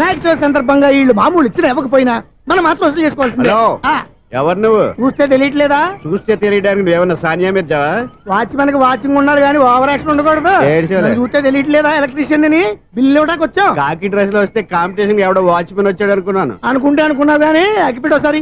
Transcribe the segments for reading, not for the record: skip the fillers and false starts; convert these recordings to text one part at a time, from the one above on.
వినాయక చవితి సందర్భంగా వీళ్ళు మామూలు ఇచ్చిన ఇవ్వకపోయినా మనం మాత్రం వసూలు చేసుకోవాల్సిందే. ఎవరు నువ్వు? చూస్తే తెలియట్లేదా? చూస్తే తెలియడానికి నువ్వేమన్నా సానియా మీర్జావా? వాచ్మెన్ కి వాచింగ్ ఉన్నారు కానీ ఓవర్ యాక్షన్ ఉండకూడదు. చూస్తే తెలియట్లేదా ఎలక్ట్రీషియన్ అని? బిల్లు ఇవ్వడానికి వచ్చాం. కాకి డ్రెస్ లో వస్తే కాంపిటీషన్ ఎవడో వాచ్మెన్ వచ్చాడు అనుకున్నాను. అనుకున్నావు కానీ అగ్గిపెట్టి ఒకసారి.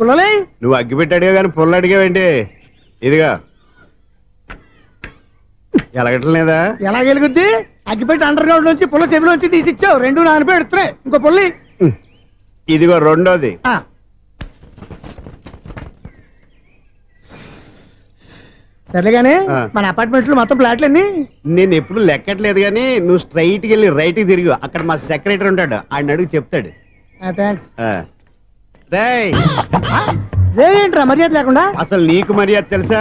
పుల్లలే నువ్వు అగ్గిపెట్టి అడిగా కానీ పుల్ల అడిగావేంటి? ఇదిగా ఎలగటం లేదా? ఎలా వెలుగుద్ది? అగ్గిపెట్టి అండర్ గ్రౌండ్ నుంచి పుల్ల చెవిలోంచి తీసిచ్చావు. 2 నానపై ఎడుతున్నాయి. ఇంకో పుల్లి ఇదిగో రెండోది. సరేగానే మన అపార్ట్మెంట్స్ లో మొత్తం ఫ్లాట్లు అన్ని నేను ఎప్పుడు లెక్కట్లేదు కానీ నువ్వు స్ట్రైట్ కి వెళ్ళి రైట్ కి తిరిగి అక్కడ మా సెక్రటరీ ఉంటాడు, ఆయన అడుగు చెప్తాడు. ఏంట్రా మర్యాద లేకుండా? అసలు నీకు మర్యాద తెలుసా?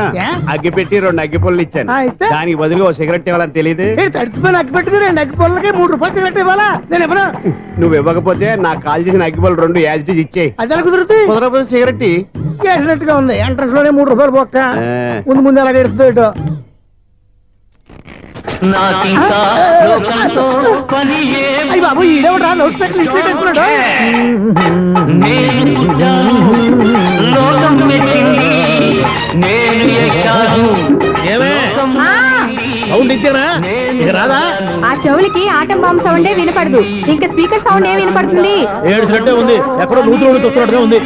అగ్గి పెట్టి 2 అగ్గి పుల్లలు ఇచ్చాను, దానికి బదులు ఓ సిగరెట్ ఇవ్వాలని తెలియదు. తడిచిపోయిన అగ్గి పెట్టి 2 అగ్గి పుల్లలకి 3 రూపాయలు సిగరెట్ ఇవ్వాలా? నేను ఇవ్వను. నువ్వు ఇవ్వకపోతే నాకు కాల్ చేసిన అగ్గి పుల్లలు 2 యాజిటీస్ ఇచ్చేయి. అది ఎలా కుదురుతుంది? కుదరకపోతే సిగరెట్ వేసినట్టు గా ఉంది. ఎంట్రన్స్ లోనే 3 రూపాయలు పోక్క. ముందు ఎలా ఎడుతుంది? అయ్యి బాబు ఈడేవడా లౌడ్ స్పీకర్ ఇన్స్టేట్ చేసుకున్నాడు. సౌండ్ ఇచ్చారా? రాదా? ఆ చెవులకి ఆటం బాంబు సౌండే వినపడదు, ఇంకా స్పీకర్ సౌండ్ ఏ వినపడుతుంది? ఏడ్చినట్టే ఉంది, ఎక్కడో నూతులు చూస్తున్నట్టుగా ఉంది.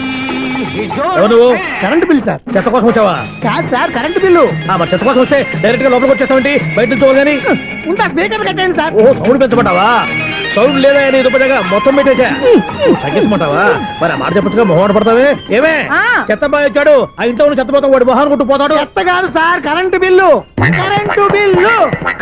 నువ్వు కరెంట్ బిల్ సార్. చెత్త కోసం వచ్చావా? కాదు సార్, కరెంట్ బిల్లు. చెత్త కోసం వస్తే డైరెక్ట్ గా లోపలికి వచ్చేస్తావంటి? బయట నుంచి కానీ ఉంటా స్పీకర్ కట్టండి సార్. ఓ సౌండ్ పెంచమంటావా? సౌండ్ లేదా అని దుప్పగా మొత్తం పెట్టేసా. తగ్గించమంటావా? మరి ఆ మాట చెప్పచ్చుగా మొహమాట పడతావే. ఏమే చెత్త బాగా వచ్చాడు, ఆ ఇంట్లో చెత్త పోతాం, వాడు మొహాన్ని కొట్టు పోతాడు. చెత్త కాదు sir, current bill. Current bill.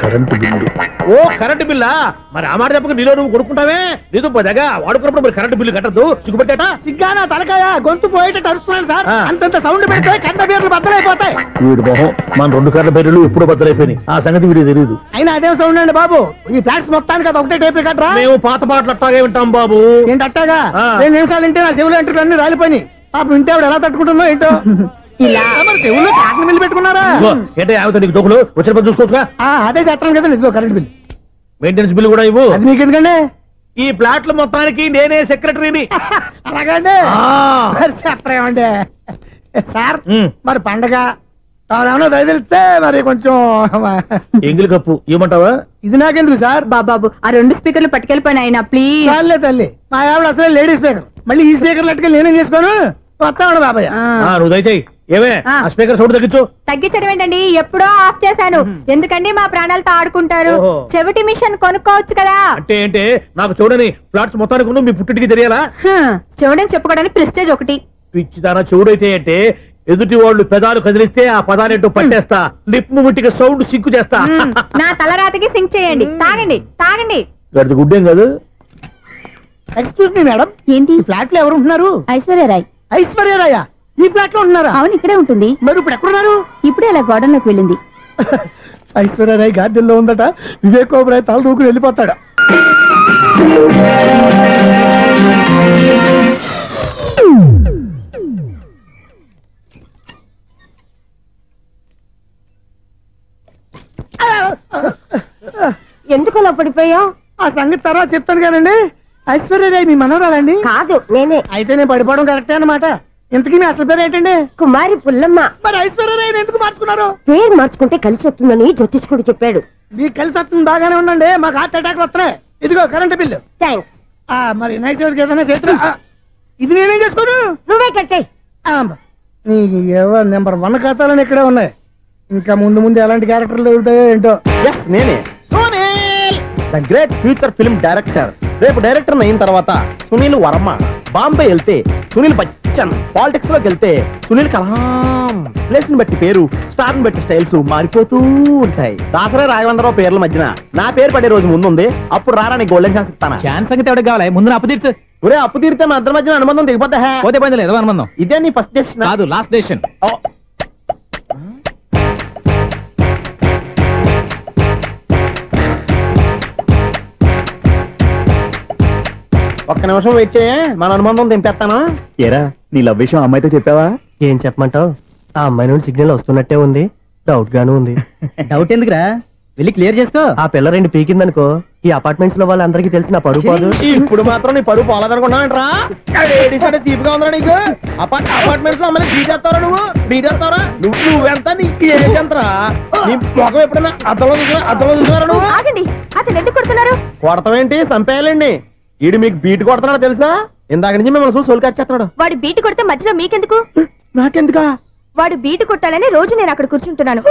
Current bill. ఓ కరెంటు బిల్లా? మరి ఆ మాట చెప్పక నీలో నువ్వు కొడుకుంటావే. నీతో దగ్గర వాడుకున్నప్పుడు మరి కరెంటు బిల్లు కట్టద్దు, సిగ్గుపెట్టేట. సిగ్గానా తలకాయ? గొంతు పోయేటట్టు అరుస్తున్నాను సార్. అంతంత సౌండ్ పెడితే కంట బీర్లు బద్దలైపోతాయి. వీడు మొహం మన 2 కర్ల బీర్లు ఎప్పుడు బద్దలైపోయినాయి. ఆ సంగతి వీడికి తెలియదు. అయినా అదే సౌండ్ అండి బాబు. ఈ ఫ్లాట్స్ మొత్తానికి అది ఒకటే టేప్ కట్టరా? మేము పాత పాటలు అట్టాగే వింటాం బాబు. ఏంటి అట్టాగా? 2 నిమిషాలు వింటే నా చెవులు ఎంటర్ అన్ని రాలిపోయినాయి. పాపం వింటే ఆవిడ ఎలా తట్టుకుంటుందో ఏంటో. ఇలా మరి చెవుల్లో కాటన్ బిల్లు పెట్టుకున్నారా? ఏంటో ఆమెతో నీకు దోకులు వచ్చిన పని చూసుకోవచ్చుగా. అదే చేస్తాను కదా. ఇదిగో కరెంట్ బిల్. మెయింటెనెన్స్ బిల్లు కూడా ఇవ్వు. అది మీకు ఎందుకండి? ఈ ప్లాట్ల మొత్తానికి నేనే సెక్రటరీని. అలాగండి. చెప్పరేమండి సార్. మరి పండగ ఏమన్నా దయదలిస్తే మరి కొంచెం ఎంగిలి కప్పు ఇవ్వమంటావా? ఇది నాకెందుకు సార్? బాబాబు ఆ 2 స్పీకర్లు పట్టుకెళ్ళిపోయిన ఆయన ప్లీజ్. చాలే తల్లి, మా ఆవిడ అసలే లేడీ స్పీకర్. మళ్ళీ ఈ స్పీకర్ లెట్టుకెళ్ళి నేనేం చేసుకోను? వస్తాడు బాబాయ్. నువ్వు దయచేయి. ఏమే ఆ స్పీకర్ సౌండ్ తగ్గించు. తగ్గించడం ఏంటండి, ఎప్పుడో ఆఫ్ చేశాను. ఎందుకండి మా ప్రాణాలతో ఆడుకుంటారు? చెవిటి మిషన్ కొనుక్కోవచ్చు కదా. అంటే ఏంటే నాకు చూడని ఫ్లాట్స్ మొత్తానికి మీ పుట్టింటికి తెలియాలా? చెవుడని చెప్పుకోవడానికి ప్రెస్టేజ్ ఒకటి. పిచ్చిదానా చెవుడైతే అంటే ఎదుటి వాళ్ళు పెదాలు కదిలిస్తే ఆ పదాలేంటో పట్టేస్తా, లిప్ ముట్టికి సౌండ్ సింకు చేస్తా. నా తలరాతకి సింక్ చేయండి. తాగండి తాగండి. గడిది గుడ్డేం కాదు. ఎక్స్క్యూజ్ మీ మేడం, ఏంటి ఫ్లాట్ లో ఎవరు ఉంటున్నారు? ఐశ్వర్యరాయ్. ఐశ్వర్యరాయ ఈ ఫ్లాట్ లో ఉంటున్నారా? అవును, ఇక్కడే ఉంటుంది. మరి ఇప్పుడు ఎక్కడున్నారు? ఇప్పుడే అలా గార్డెన్ లోకి వెళ్ళింది. ఐశ్వర్యరాయ్ గార్డెన్ లో ఉందట. వివేక్ ఓబరాయ్ తల దూకుని వెళ్ళిపోతాడు. ఎందుకు అలా పడిపోయావు? ఆ సంగతి తర్వాత చెప్తాను కానండి. ఐశ్వర్యరాయ్ మీ మనవరాలండి? కాదు, నేనే. అయితే నేను పడిపోవడం కరెక్టే అన్నమాట. ఇంతకీ మీ అసలు పేరు ఏంటండి? కుమారి పుల్లమ్మ. మరి ఐశ్వర్యరాయ్ ఎందుకు మార్చుకున్నారు? పేరు మార్చుకుంటే కలిసి వస్తుందని జ్యోతిష్కుడు చెప్పాడు. మీకు కలిసి వస్తుంది, బాగానే ఉండండి. మాకు హార్ట్ అటాక్ వస్తున్నాయి. ఇదిగో కరెంట్ బిల్లు. థ్యాంక్స్. మరి నైట్ ఏదైనా చేస్తా. ఇది నేనేం చేసుకోను, నువ్వే కట్టే. నెంబర్ 1 ఖాతాలని ఇక్కడే ఉన్నాయి. ఇంకా ముందు ముందు ఎలాంటి క్యారెక్టర్లు దొరుకుతాయో ఏంటో. నేనే the great future film director. రేపు డైరెక్టర్ అయిన తర్వాత సునీల్ వర్మ. బాంబే వెళ్తే సునీల్ బచ్చన్. పాలిటిక్స్ లోకి వెళ్తే సునీల్ కలాం. ప్లేస్ ని బట్టి పేరు, స్టార్ ని బట్టి స్టైల్స్ మారిపోతూ ఉంటాయి. దాసరా రాఘవేంద్రరావు పేర్ల మధ్యన నా పేరు పడే రోజు ముందుంది. అప్పుడు రారా నీ గోల్డెన్ ఛాన్స్ ఇస్తాను. ఛాన్స్ సంగతి ఎవరికి కావాలి? ముందు అప్పు తీర్చు. ఒరే అప్పు తీరితే మన ఇద్దరి మధ్యన అనుబంధం దిగిపోతా. పోతే పోయింది లేదు అనుబంధం. ఇదే నీ ఫస్ట్ డెస్టినేషన్ కాదు, లాస్ట్ డెసిషన్. ఒక్క నిమిషం వెయిట్ చేయ, మన అనుబంధం దింపేస్తాను. ఏరా నీ లవ్ విషయం అమ్మాయితో చెప్పావా? ఏం చెప్పమంటావు? ఆ అమ్మాయి నుండి సిగ్నల్ వస్తున్నట్టే ఉంది, డౌట్ గాను ఉంది. డౌట్ ఎందుకురా? వెళ్ళి క్లియర్ చేసుకో. ఆ పిల్ల 2 పీకిందనుకో ఈ అపార్ట్మెంట్స్ లో వాళ్ళందరికీ తెలిసిన పరువు పోదు. ఇప్పుడు మాత్రం నీ పరువు పోలేదనుకున్నావంటరా? సీపుగా ఉందా నీకు? అపార్ట్మెంట్స్ లో అమ్మని బీటేస్తావరా నువ్వెంత నీకు ఏంటంతరా? నీ మొఖం ఎప్పుడైనా అర్థంలో చూసారా నువ్వు? ఆగండి, అతను ఎందుకు కొడుతున్నారు? కొడతావేంటి? చంపేయాలండి. ఈడు మీకు బీట్ కొడుతున్నాడు తెలుసా? ఇందాక నుంచి మిమ్మల్ని చూసి సోల్ కచ్చేస్తున్నాడు. వాడు బీటు కొడితే మధ్యలో మీకెందుకు? నాకెందుకా? వాడు బీటు కొట్టాలని రోజు నేను అక్కడ కూర్చుంటున్నాను.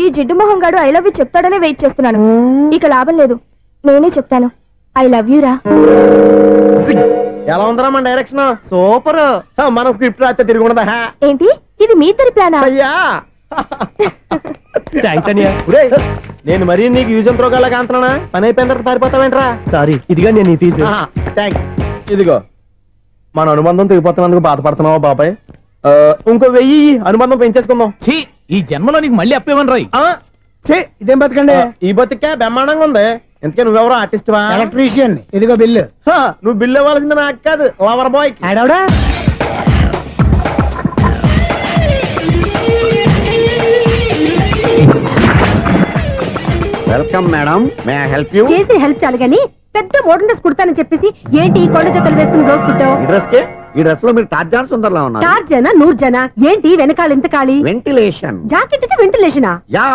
ఈ జిడ్డు మొహం గాడు ఐ లవ్ యూ చెప్తాడనే వెయిట్ చేస్తున్నాను. ఇక లాభం లేదు, నేనే చెప్తాను ఐ లవ్ యూ రా. ఎలా ఉందరా మన డైరెక్షన్? సూపర్. మన స్క్రిప్ట్ రాస్తే తిరిగి ఉండదా? ఏంటి ఇది మీ ఇద్దరి ప్లానా? అయ్యా నేను మరీ నీకు యూజ్ ఎంత రోగాలకు అంటున్నా? పని అయిపోయిన తర్వాత పారిపోతావేంట్రా? సారీ, ఇదిగా నేను తీసు. థ్యాంక్స్. ఇదిగో మన అనుబంధం తెగిపోతున్నందుకు బాధపడుతున్నావా బాబాయ్? ఇంకో 1000 అనుబంధం పెంచేసుకుందాం. ఛీ, ఈ జన్మలో నీకు మళ్ళీ అప్పేమని రోయ్. ఇదేం బతకండి? ఈ బతికే బ్రహ్మాండంగా ఉంది. ఎందుకే నువ్వెవరో ఆర్టిస్ట్ వా? ఎలక్ట్రీషియన్. ఇదిగో బిల్లు. నువ్వు బిల్లు ఇవ్వాల్సింది నాకు కాదు, లవర్ బాయ్. ఆడవడా? Welcome madam, may I help you? చేసి హెల్ప్ చాలు గాని పెద్ద మోడల్ డ్రెస్ కుడతానని చెప్పేసి ఏంటి కొండ జతలు వేసుకుని రోజు కుట్టావు? ఈ డ్రెస్ లో మీరు టార్జాన్ సుందర్లా ఉన్నారు. టార్జనా నూర్జనా? ఏంటి వెనకాల ఇంత ఖాళీ? వెంటిలేషన్. జాకెట్ కి వెంటిలేషనా? యా,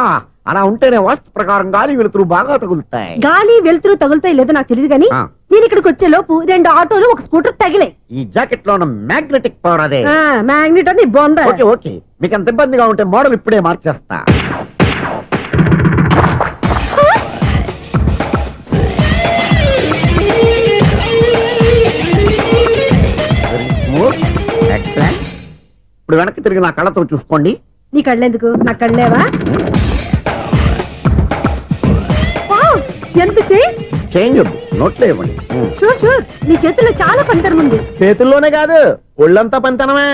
అలా ఉంటేనే వాస్తు ప్రకారం గాలి వెలుతురు బాగా తగులుతాయి. గాలి వెలుతురు తగులుతాయి లేదో నాకు తెలియదు గానీ నేను ఇక్కడికి వచ్చే లోపు 2 ఆటోలు 1 స్కూటర్ తగిలే. ఈ జాకెట్ లో ఉన్న మ్యాగ్నెటిక్ పవర్ అదే. మ్యాగ్నెట్ అని బొంద. ఓకే ఓకే, మీకు అంత ఇబ్బందిగా ఉంటే మోడల్ ఇప్పుడే మార్చేస్తా. ఎక్సలెంట్. ఇప్పుడు వెనక్కి తిరిగి నా కళ్ళతో చూసుకోండి. నీ కళ్ళెందుకు? నా కళ్ళేవా? ఎంత చేంజ్ నోట్లో ఇవ్వండి. షూర్ షూర్, నీ చేతుల్లో చాలా పంతరం ఉంది. చేతుల్లోనే కాదు ఒళ్ళంతా పంతనమే.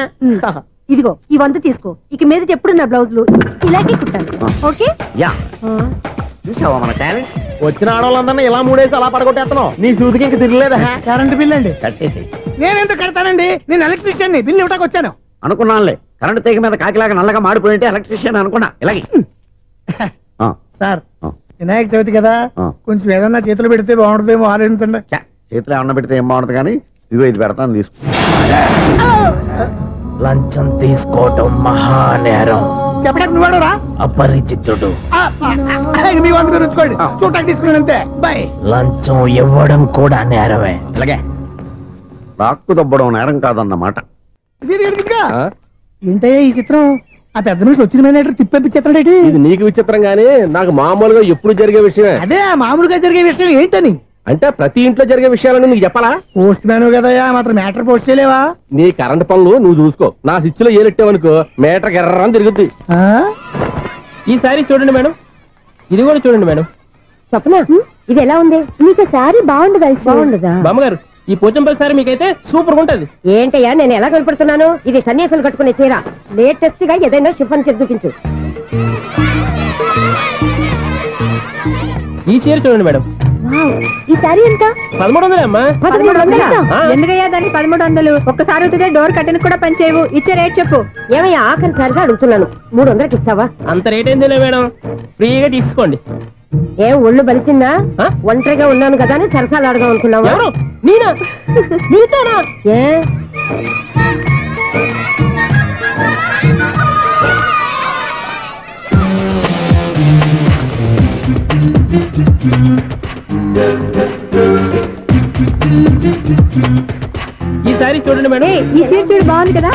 ఇదిగో ఈ 100 తీసుకో. ఇక మీద ఎప్పుడు నా బ్లౌజులు ఇలాగే కుట్టాను. ఓకే? యా, చూసావా మన టాలెంట్? వచ్చిన ఆడవాళ్ళందరినీ ఇలా మూడేసి అలా పడగొట్టేస్తున్నావు. నీ సూదికి ఇంక తిరగలేదా? కరెంట్ బిల్ అండి. కట్టేసి. నేనెందుకు కడతానండి? నేను ఎలక్ట్రీషియన్. బిల్లు ఇవ్వడానికి వచ్చాను. అనుకున్నానులే, కరెంట్ తీగ మీద కాకిలాగా నల్లగా మాడిపోయింటే ఎలక్ట్రీషియన్ అనుకున్నా. ఇలాగే సార్, వినాయక చవితి కదా, కొంచెం ఏదన్నా చేతులు పెడితే బాగుంటుందేమో ఆలోచించండి. చేతిలో అన్న పెడితే ఏం బాగుంటుంది కానీ ఇదిగో ఇది పెడతాను, తీసుకో. లంచం తీసుకోవటం మహానేరం. చెప్పడానికి నువ్వాడరా? అపరిచితుడు. మీ వంద మీరు ఉంచుకోండి, చూడటానికి తీసుకున్నాను అంతే. బాయ్. లంచం ఇవ్వడం కూడా నేరమే. ఇలాగే రాక్కు దబ్బడం నేరం కాదన్నమాట. ఏంటయ్యా ఈ చిత్రం? ఆ పెద్ద నుంచి వచ్చిన మేనేటర్ తిప్పించేస్తాడేటి? ఇది నీకు విచిత్రం గానీ నాకు మామూలుగా ఎప్పుడు జరిగే విషయమే. అదే మామూలుగా జరిగే విషయం ఏంటని? అంటే ప్రతి ఇంట్లో జరిగే విషయాలని నీకు చెప్పాలా? పోస్ట్ మ్యాన్ కదయ్యా, మాత్రం మ్యాటర్ పోస్ట్ చేయలేవా? నీ కరెంట్ పనులు నువ్వు చూసుకో. నా స్విచ్ లో ఏలెట్టావనుకో మీటర్ ఎర్రని తిరుగుద్ది. ఈ సారీ చూడండి మేడం, ఇది కూడా చూడండి మేడం. చెప్పనా? ఇది ఎలా ఉంది? నీకు సారీ బాగుండదా? బాగుండదా? బామ్మగారు, ఈ పోచంపల్లి సారీ మీకైతే సూపర్ ఉంటుంది. ఏంటయ్యా నేను ఎలా కనపడుతున్నాను? ఇది సన్యాసులు కట్టుకునే చీర. లేటెస్ట్ గా ఏదైనా షిఫన్ చేసి చూపించు. ఈ చీర చూడండి మేడం. ఈ సారీ ఎంత? 1300 అమ్మా. 1300? ఎందుకయ్యా దాన్ని 1300? ఒక్కసారి అవుతుందే డోర్ కట్టను కూడా పని చేయవు. ఇచ్చే రేట్ చెప్పు. ఏమయ్యా ఆఖరిసారిగా అడుగుతున్నాను, 300కి ఇస్తావా? అంత రేట్ ఏందిలే మేడం, ఫ్రీగా తీసుకోండి. ఏం ఒళ్ళు బలిసిందా? ఒంటరిగా ఉన్నాను కదా అని సరసాలు అడగా అనుకున్నావా? ఎవరు? నేనా? నీతోనా? ఏ ఈ సారీ చూడండి మేడం. ఈ చీర చూడు, బాగుంది కదా?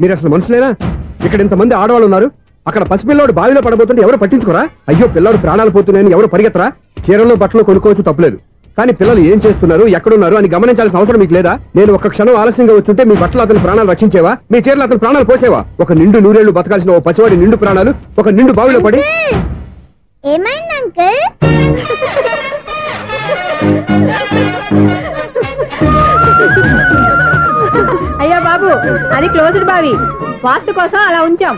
మీరు అసలు మనుషులేనా? ఇక్కడ ఇంతమంది ఆడవాళ్ళు ఉన్నారు, అక్కడ పసిపిల్లాడు బావిలో పడబోతుంటే ఎవరు పట్టించుకోరా? అయ్యో పిల్లాడు ప్రాణాలు పోతున్నాయని ఎవరు పరిగెత్తరా? చీరలు బట్టలు కొనుక్కోవచ్చు, తప్పులేదు. కానీ పిల్లలు ఏం చేస్తున్నారు, ఎక్కడున్నారు అని గమనించాల్సిన అవసరం మీకు లేదా? నేను ఒక క్షణం ఆలస్యంగా వచ్చుంటే మీ బట్టలు అతని ప్రాణాలు రక్షించేవా? మీ చీరలు అతని ప్రాణాలు పోసేవా? ఒక నిండు నూరేళ్లు బతకాల్సిన ఓ పసివాడి నిండు ప్రాణాలు ఒక నిండు బావిలో పడి. ఏమైంది అంకుల్? అయ్యో బాబు, అది క్లోజ్డ్ బావి, వాస్తు కోసం అలా ఉంచాం.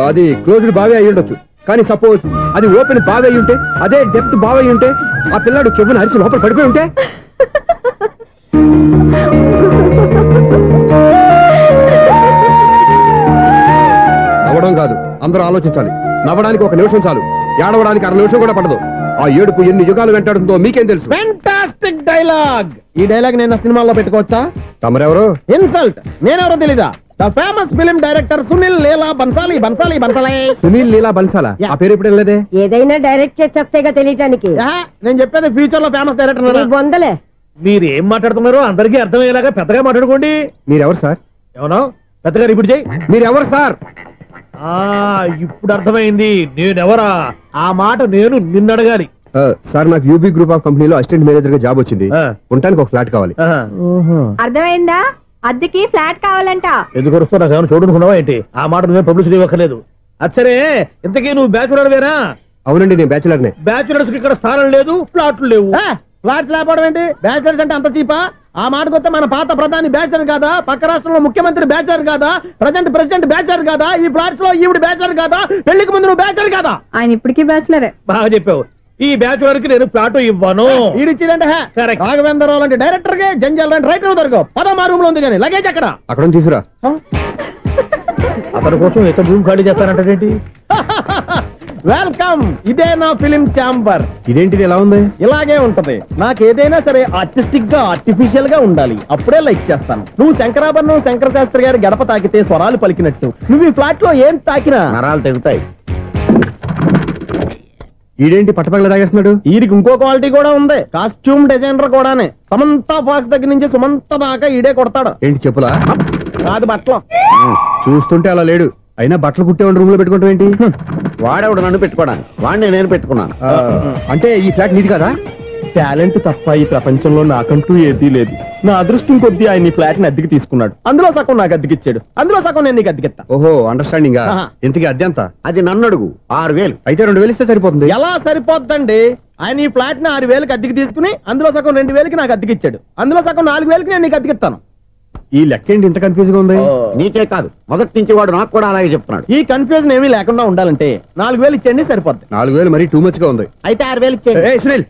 అది క్లోజ్డ్ బావి అయి ఉండొచ్చు, కానీ సపోజ్ అది ఓపెన్ బావి అయి ఉంటే, అదే డెప్త్ బావి అయి ఉంటే, ఆ పిల్లాడు కెవ్వును అరిచి లోపల పడిపోయి ఉంటే, నవ్వడం కాదు, అందరూ ఆలోచించాలి. నవ్వడానికి 1 నిమిషం చాలు, ఏడవడానికి 1/2 నిమిషం కూడా పడదు. ఆ ఏడుపు ఎన్ని యుగాలు వెంటాడుతుందో మీకేం తెలుసు? Fantastic dialogue. ఈ డైలాగ్ నేను సినిమాలో పెట్టుకోవచ్చా? తమరెవరు? ఇన్సల్ట్. నేనెవరో తెలీదా? The famous film director Sunil Leela Bansali. Bansali Bansali Sunil Leela బన్సాలా? ఆ పేరు ఇప్పుడు లేదే. ఏదైనా డైరెక్ట్ చేసేస్తేగా తెలియటానికి. నేను చెప్పేది ఫ్యూచర్ లో ఫేమస్ డైరెక్టర్. బొందలే. మీరు ఏం మాట్లాడుతున్నారో అందరికీ అర్థమయ్యేలాగా పెద్దగా మాట్లాడుకోండి. మీరెవరు సార్? ఎవరో పెద్దగా రిపీట్ చేయి. మీరెవరు సార్? ఇప్పుడు అర్థమైంది నేనెవరా. ఆ మాట నేను నిన్ను అడగాలి. సార్, నాకు యూబీ గ్రూప్ ఆఫ్ కంపెనీలో అసిస్టెంట్ మేనేజర్ గా జాబ్ వచ్చింది. ఉండటానికి 1 ఫ్లాట్ కావాలి. అర్థమైందా? అద్దెకి ఫ్లాట్ కావాలంట. ఎందుకు వస్తున్నా కానీ చూడనుకున్నావా ఏంటి? ఆ మాట నువ్వే పబ్లిసిటీ ఇవ్వక్కర్లేదు. అచ్చరే, ఇంతకీ నువ్వు బ్యాచులర్ వేరా? అవునండి, నేను బ్యాచులర్నే. బ్యాచులర్స్ కి ఇక్కడ స్థానం లేదు, ఫ్లాట్లు లేవు. ఫ్లాట్స్ లేకపోవడం ఏంటి? బ్యాచులర్స్ అంటే అంత చీపా? ఆ మాటకొస్తే మన పాత ప్రధాని బ్యాచర్ కాదా? పక్క రాష్ట్రంలో ముఖ్యమంత్రి బ్యాచర్ కాదా? ప్రెసిడెంట్ బ్యాచర్ కాదా? ఈ ఫ్లాట్స్ లో ఈవిడ బ్యాచర్ కాదా? పెళ్లికి ముందు నువ్వు బ్యాచర్ కాదా? ఆయన ఇప్పటికీ బ్యాచులరే. బాగా చెప్పావు. ఈ బ్యాచులర్ కి నేను ఫ్లాట్ ఇవ్వను. ఈడిచ్చిందంటే రాఘవేంద్రరావు లాంటి డైరెక్టర్ కి జంజల్ లాంటి రైటర్ దొరకవు. 10వ రూమ్ లో ఉంది కానీ లగేజ్ అక్కడ. అక్కడ తీసుకురా. అతని కోసం ఎంత రూమ్ ఖాళీ చేస్తానంటే వెల్కమ్. ఇదే నా ఫిలిం ఛాంబర్. ఇదేంటిది ఎలా ఉంది? ఇలాగే ఉంటది. నాకు ఏదైనా సరే ఆర్టిస్టిక్ గా ఆర్టిఫిషియల్ గా ఉండాలి, అప్పుడే లైక్ చేస్తాను. నువ్వు శంకరాభరణం శంకర శాస్త్రి గారి గడప తాకితే స్వరాలు పలికినట్టు నువ్వు ఈ ఫ్లాట్ లో ఏం తాకినా నరాలు తెగుతాయి. ఈడేంటి పట్టపగల తాగేస్తున్నాడు? వీరికి ఇంకో క్వాలిటీ కూడా ఉంది. కాస్ట్యూమ్ డిజైనర్ కూడానే. సమంత ఫాక్స్ దగ్గర నుంచి సుమంత దాకా ఈడే కొడతాడు. ఏంటి చెప్పులా? కాదు, బట్టలు. చూస్తుంటే అలా లేడు. అయినా బట్టలు కుట్టేవాడి రూమ్ లో పెట్టుకోవడం ఏంటి? వాడేవాడు నన్ను పెట్టుకోవడానికి, వాడిని నేను పెట్టుకున్నాను. అంటే ఈ ఫ్లాట్ నీది కదా? టాలెంట్ తప్ప ఈ ప్రపంచంలో నాకంటూ ఏదీ లేదు. నా అదృష్టం కొద్దీ ఆయన ఈ ఫ్లాట్ ని అద్దెకి తీసుకున్నాడు. అందులో సగం నాకు అద్దెకిచ్చాడు, అందులో సగం నేను నీకు అద్దెకిస్తా. ఓహో, అండర్స్టాండింగ్. ఇంతకీ అద్దె ఎంత? అది నన్ను అడుగు. 6000. అయితే 2000 ఇస్తే సరిపోతుంది. ఎలా సరిపోద్దండి? ఆయన ఈ ఫ్లాట్ ని 6000కి అద్దెకి తీసుకుని అందులో సగం 2000కి నాకు అద్దెకిచ్చాడు, అందులో సగం 4000కి నేను నీకు అద్దెకిస్తాను. ఈ లెక్క ఏంటి ఇంత కన్ఫ్యూజ్ గా ఉంది? నీకే కాదు, మొదటి నుంచి వాడు నాకు కూడా అలాగే చెప్తున్నాడు. ఈ కన్ఫ్యూజన్ ఏమీ లేకుండా ఉండాలంటే 4000 ఇచ్చేయండి, సరిపోద్ది. 4000 మరీ టూ మచ్ గా ఉంది. అయితే 6000 ఇచ్చేయండి. సునీల్,